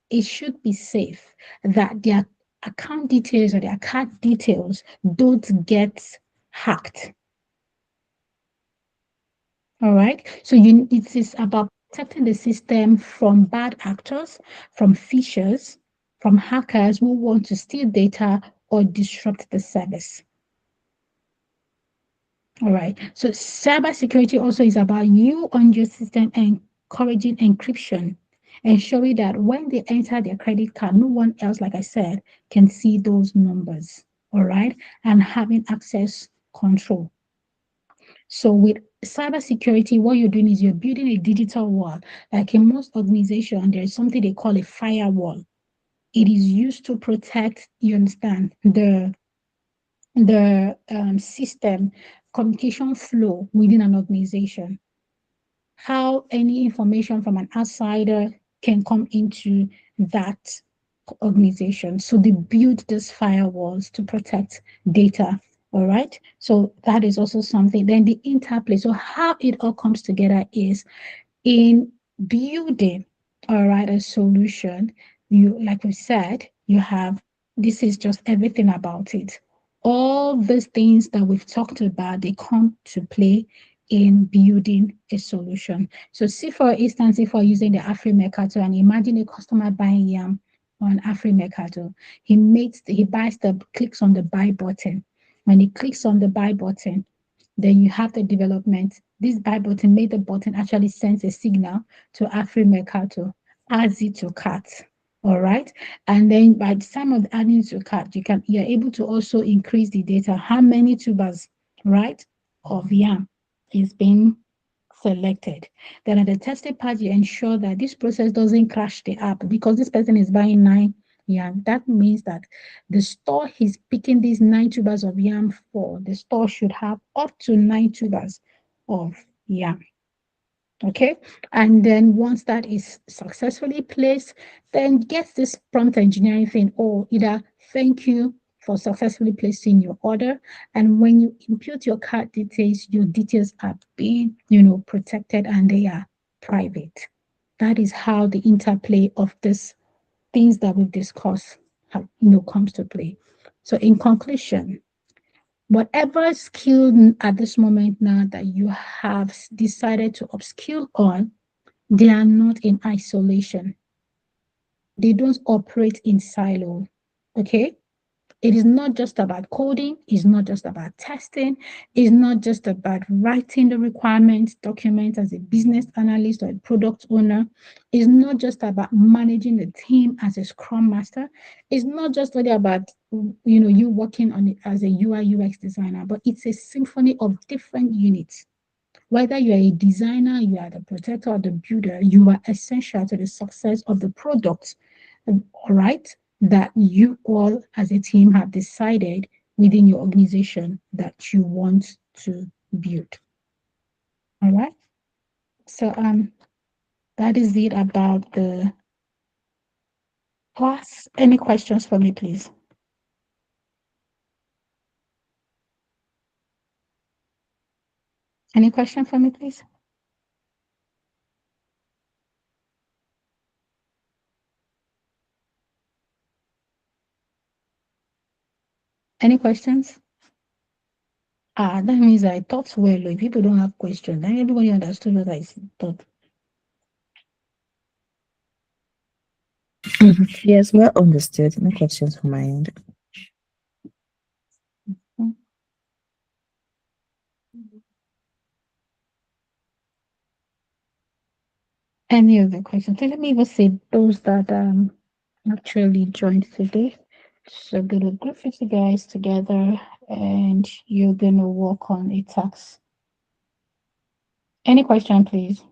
it should be safe that their account details or their card details don't get hacked. All right. So it is about protecting the system from bad actors, from phishers, from hackers who want to steal data or disrupt the service. All right. So cybersecurity also is about you on your system encouraging encryption, ensuring that when they enter their credit card, no one else, like I said, can see those numbers. All right. And having access control. So with cybersecurity, what you're doing is you're building a digital wall. Like in most organizations, there is something they call a firewall. It is used to protect, you understand, the system communication flow within an organization. How any information from an outsider can come into that organization. So they build these firewalls to protect data. All right. So that is also something. Then the interplay. So how it all comes together is in building, all right, a solution. You, like we said, you have, this is just everything about it. All these things that we've talked about, they come to play in building a solution. So see, for instance, if we're using the Afrimecato and imagine a customer buying yam on AfriMercado. Clicks on the buy button. When he clicks on the buy button, then you have the development. This buy button made the button actually sends a signal to AfriMercado, adds it to cart. All right. And then by the time of adding to cart, you're able to also increase the data. How many tubers, right, of yam is being selected. Then at the testing part, you ensure that this process doesn't crash the app because this person is buying 9 yam. That means that the store he's picking these 9 tubers of yam for, the store should have up to 9 tubers of yam. Okay, and then once that is successfully placed, then gets this prompt engineering thing, or either thank you for successfully placing your order. And when you input your card details, your details are being, protected and they are private. That is how the interplay of these things that we've discussed comes to play. So in conclusion, whatever skill at this moment now that you have decided to upskill on, they are not in isolation. They don't operate in silo. Okay? It is not just about coding, it's not just about testing, it's not just about writing the requirements document as a business analyst or a product owner. It's not just about managing the team as a scrum master. It's not just really about you working on it as a UI UX designer, but it's a symphony of different units. Whether you are a designer, you are the protector or the builder, you are essential to the success of the product, all right, that you all as a team have decided within your organization that you want to build. All right. So that is it about the class. Any questions for me, please? Any question for me, please? Any questions? That means I thought well. If people don't have questions, then everybody understood what I thought. Yes, well understood. No questions from my end. Any other questions? Let me even say those that actually joined today. So gonna group you guys together and you're gonna work on a task. Any question, please?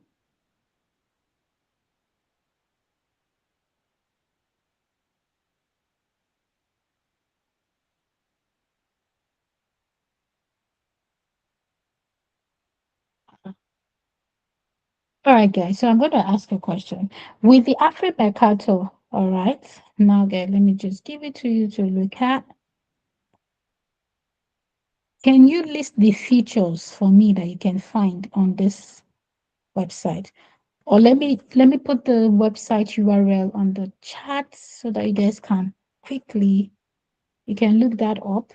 All right, guys. So I'm going to ask a question. With the AfriMercato, all right. Now, guys, let me just give it to you to look at. Can you list the features for me that you can find on this website? Or let me put the website URL on the chat so that you guys can quickly, you can look that up.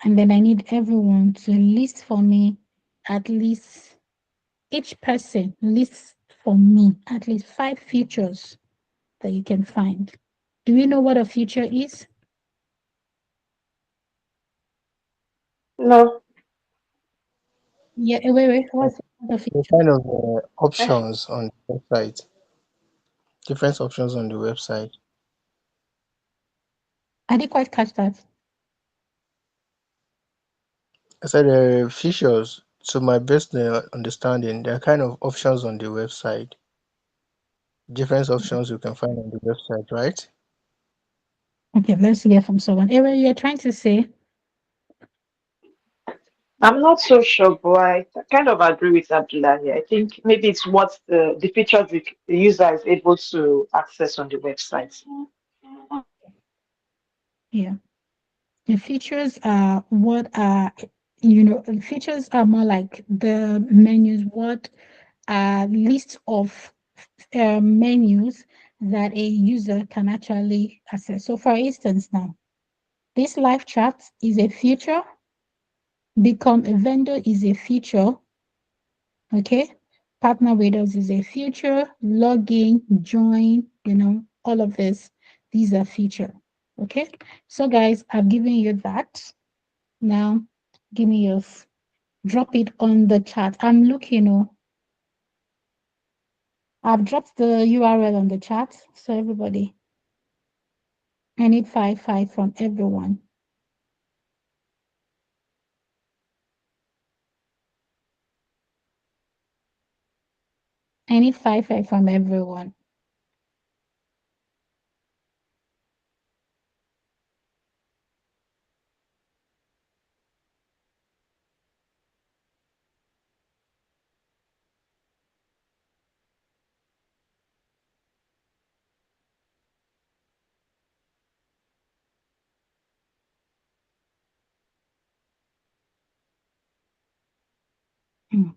And then I need everyone to list for me at least, each person lists for me at least 5 features that you can find. Do you know what a feature is? No. Yeah, wait. What's the The feature? kind of options on the website, different options on the website. I didn't quite catch that. I said features. To my best understanding, there are kind of options on the website. Different options you can find on the website, right? Okay, let's hear from someone. Ewa, you're trying to say? I'm not so sure, but I kind of agree with Abdullah here. I think maybe it's what the features the user is able to access on the website. Yeah. The features are features are more like the menus, what list of menus that a user can actually access. So for instance now, this live chat is a feature, become a vendor is a feature, okay? Partner with us is a feature, login, join, all of this, these are future. Okay. So guys, I've given you that. Now, give me your, drop it on the chat. I'm looking, I've dropped the URL on the chat. So everybody, I need 5 from everyone. I need 5 from everyone.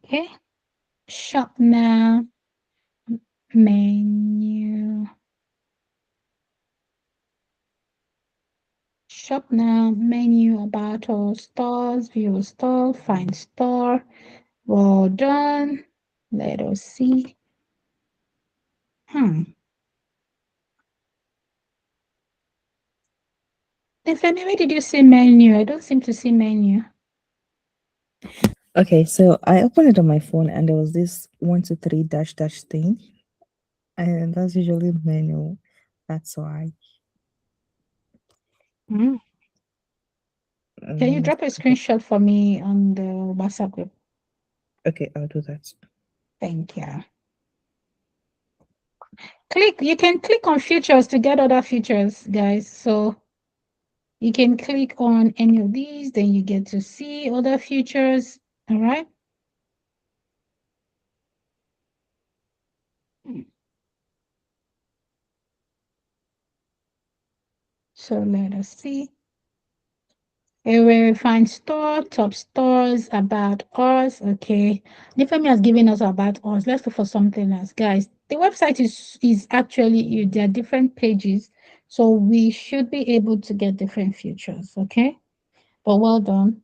Okay. Shop now. Menu. Shop now. Menu about all stores. View store. Find store. Well done. Let us see. Tiffany, where did you see menu? I don't seem to see menu. Okay, so I opened it on my phone and there was this 123 dash dash thing. And that's usually menu. That's why. Can you drop a screenshot for me on the WhatsApp group? Okay, I'll do that. Thank you. You can click on features to get other features, guys. So you can click on any of these, then you get to see other features. All right. So let us see. Here we find store, top stores, about us. Okay. Nifemi has given us about us. Let's look for something else. Guys, the website is actually, there are different pages. So we should be able to get different features. Okay. But well done.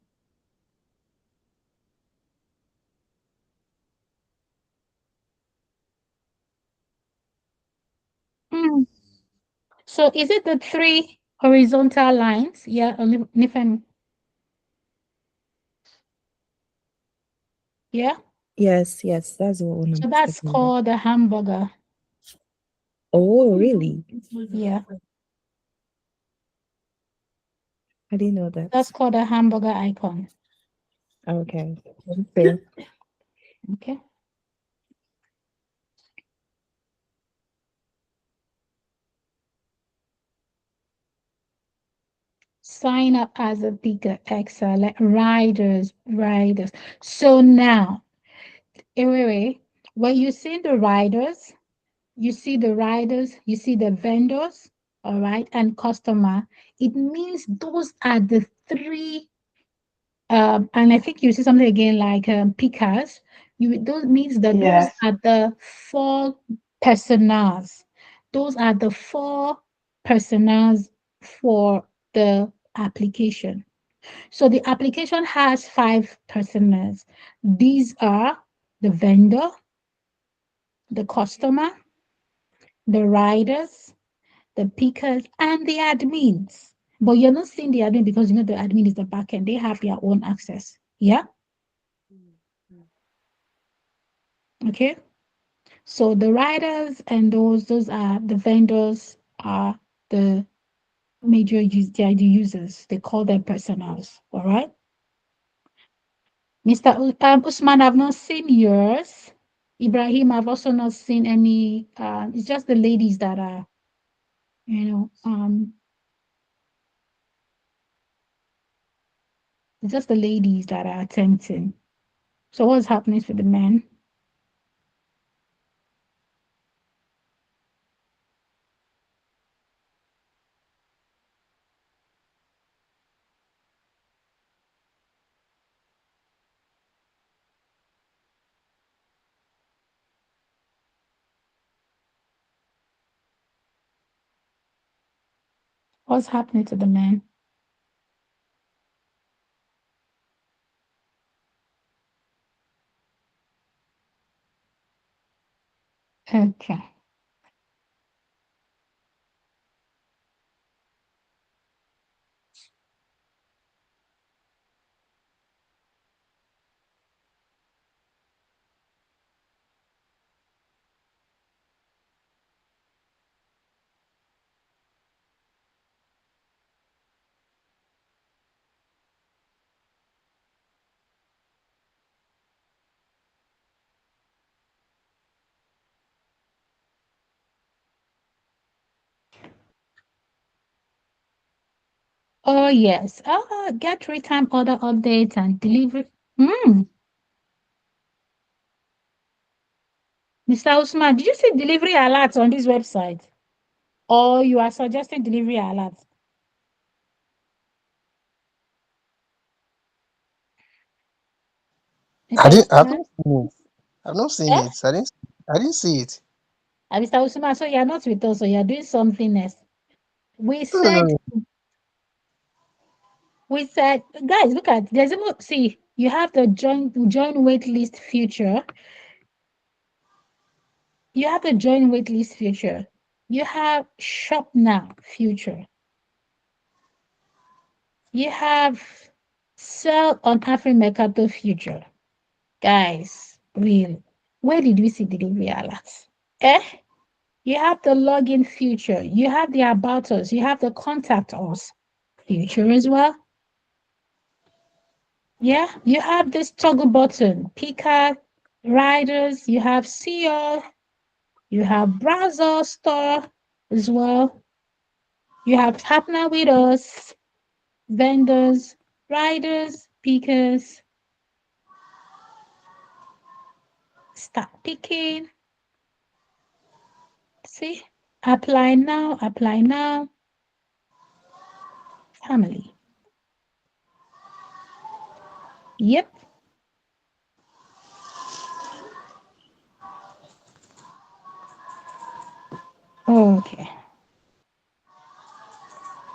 So is it the 3 horizontal lines? Yeah, Nifemi. Yeah. Yes, that's the one So I'm that's talking about. called a hamburger. Oh, really? Yeah. I didn't know that. That's called a hamburger icon. Okay. Okay. Okay. Sign up as a bigger Excel, like riders. So now, wait. When you see the riders, you see the vendors, all right, and customer. It means those are the 3. And I think you see something again like pickers. Those means that those Yes. are the 4 personas. Those are the 4 personas for the application. So the application has 5 personas. These are the vendor, the customer, the riders, the pickers, and the admins. But you're not seeing the admin because the admin is the backend. They have their own access. Yeah. Okay. So the riders and those are the vendors are the major the users. They call them personals. All right. Mr. Usman, I've not seen yours. Ibrahim, I've also not seen any. It's just the ladies that are, it's just the ladies that are attempting. So what's happening to the men? What's happening to the men? Okay. Oh, yes. Get real-time order updates and delivery. Hmm. Mr. Usman, did you see delivery alerts on this website? Or you are suggesting delivery alerts? I Mr. didn't. I've Usman? not seen it. I've not seen Eh? it. I didn't see it. Mr. Usman, so you're not with us, so you're doing something else. We No, no, said, no. guys, look at, there's a, see, you have the join wait list feature. You have the join wait list feature. You have shop now feature. You have sell on Afrimercato future. Guys, real. Where did we see delivery alerts? Eh? You have the login feature. You have the about us. You have the contact us feature as well. Yeah, you have this toggle button, picker, riders, you have SEO, you have browser store as well. You have partner with us, vendors, riders, pickers, start picking. See, apply now, family. Yep. Okay.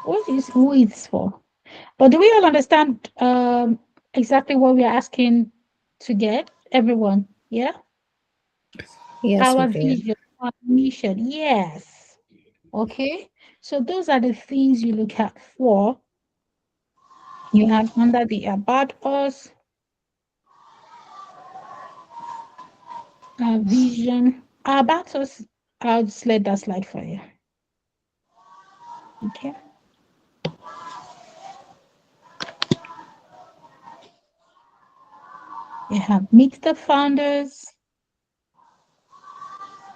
Who is for? But do we all understand exactly what we are asking to get? Everyone, yeah? Yes, we Our do. vision, our mission, yes. Okay. So those are the things you look at for. You have under the about us, our vision. Our about us, I'll just let that slide for you. Okay. You have meet the founders.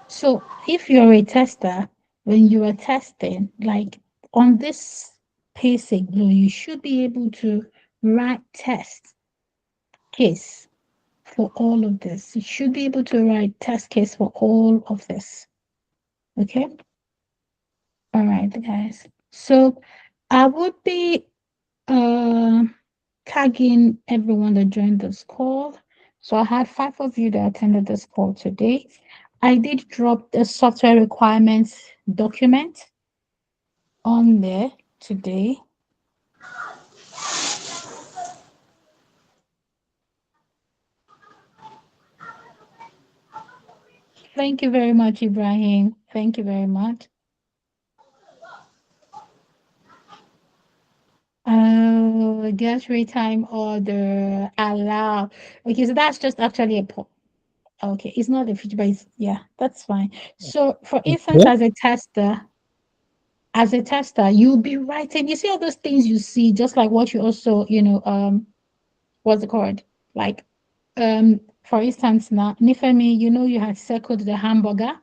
So if you're a tester, when you are testing, like on this pacing, you should be able to write test case for all of this. You should be able to write test case for all of this. Okay. All right, guys. So I would be tagging everyone that joined this call. So I had 5 of you that attended this call today. I did drop the software requirements document on there today. Thank you very much, Ibrahim. Thank you very much. Get real time order allow. Okay, so that's just actually a point. Okay, it's not a feature, but it's, yeah, that's fine. So for instance, Yeah. as a tester, you'll be writing, you see all those things you see, just like what you also, what's it called? Like, for instance, now, Nifemi, you had circled the hamburger.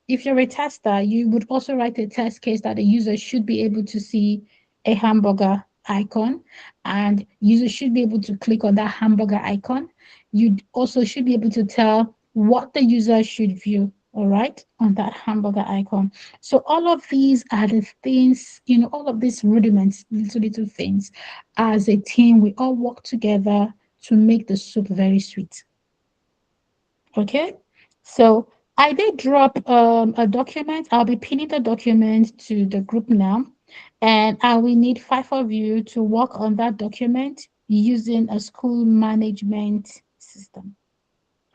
If you're a tester, you would also write a test case that the user should be able to see a hamburger icon, and user should be able to click on that hamburger icon. You also should be able to tell what the user should view, all right, on that hamburger icon. So all of these are the things, all of these rudiments, little things. As a team, we all work together to make the soup very sweet. Okay, so I did drop a document. I'll be pinning the document to the group now, and I will need 5 of you to work on that document using a school management system.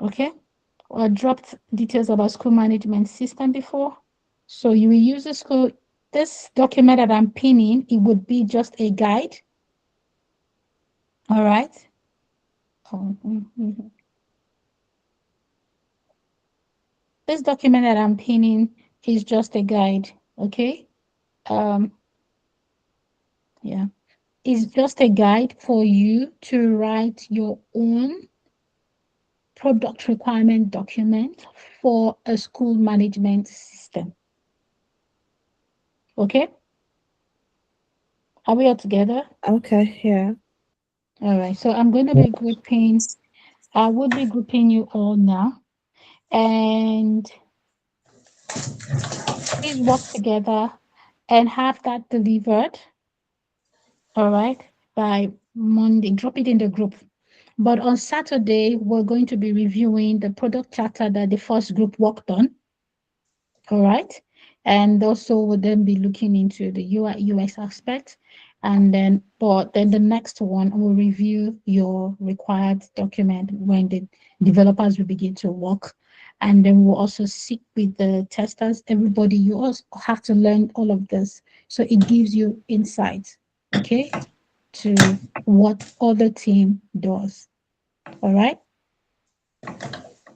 Okay, I dropped details about school management system before, so you will use the school. This document that I'm pinning, it would be just a guide. All right. Oh, This document that I'm pinning is just a guide, okay? Um, yeah, it's just a guide for you to write your own product requirement document for a school management system. Okay? Are we all together? Okay, yeah. All right. So I'm going to be grouping. I would be grouping you all now, and please work together and have that delivered. All right, by Monday. Drop it in the group. But on Saturday, we're going to be reviewing the product charter that the first group worked on. All right. And also we'll then be looking into the UI UX aspect. And then, but then the next one will review your required document when the developers will begin to work. And then we'll also sit with the testers. Everybody, you also have to learn all of this. So it gives you insight, okay, to what other team does. All right.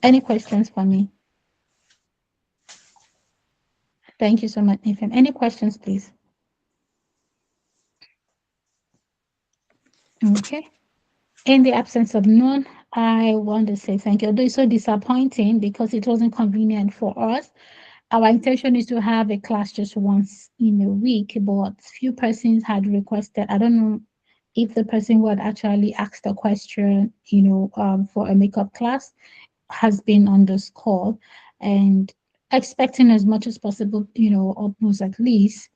Any questions for me? Thank you so much, Nathan. Any questions, please? Okay. In the absence of none, I want to say thank you. Although it's so disappointing because it wasn't convenient for us. Our intention is to have a class just once in a week, but few persons had requested. I don't know if the person who had actually asked a question, for a makeup class has been on this call and expecting as much as possible, almost at least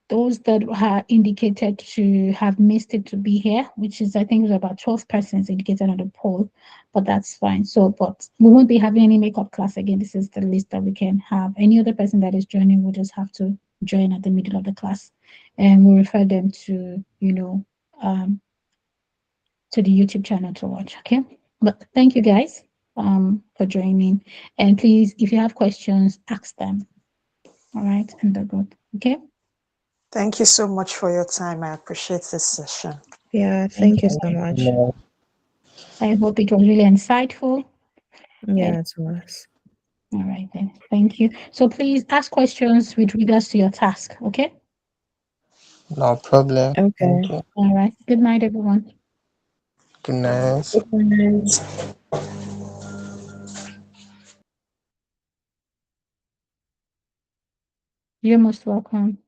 those that had indicated to have missed it to be here, which is I think it was about 12 persons indicated on the poll, but that's fine. So, but we won't be having any makeup class again. This is the list that we can have. Any other person that is joining will just have to join at the middle of the class, and we'll refer them to to the YouTube channel to watch. Okay, but thank you guys for joining, and please, if you have questions, ask them. All right, in the group. Okay. Thank you so much for your time. I appreciate this session. Yeah, thank you so much. I hope it was really insightful. Yeah, it was. All right, then. Thank you. So please ask questions with regards to your task, okay? No problem. Okay. Thank you. All right. Good night, everyone. Good night. Good night. You're most welcome.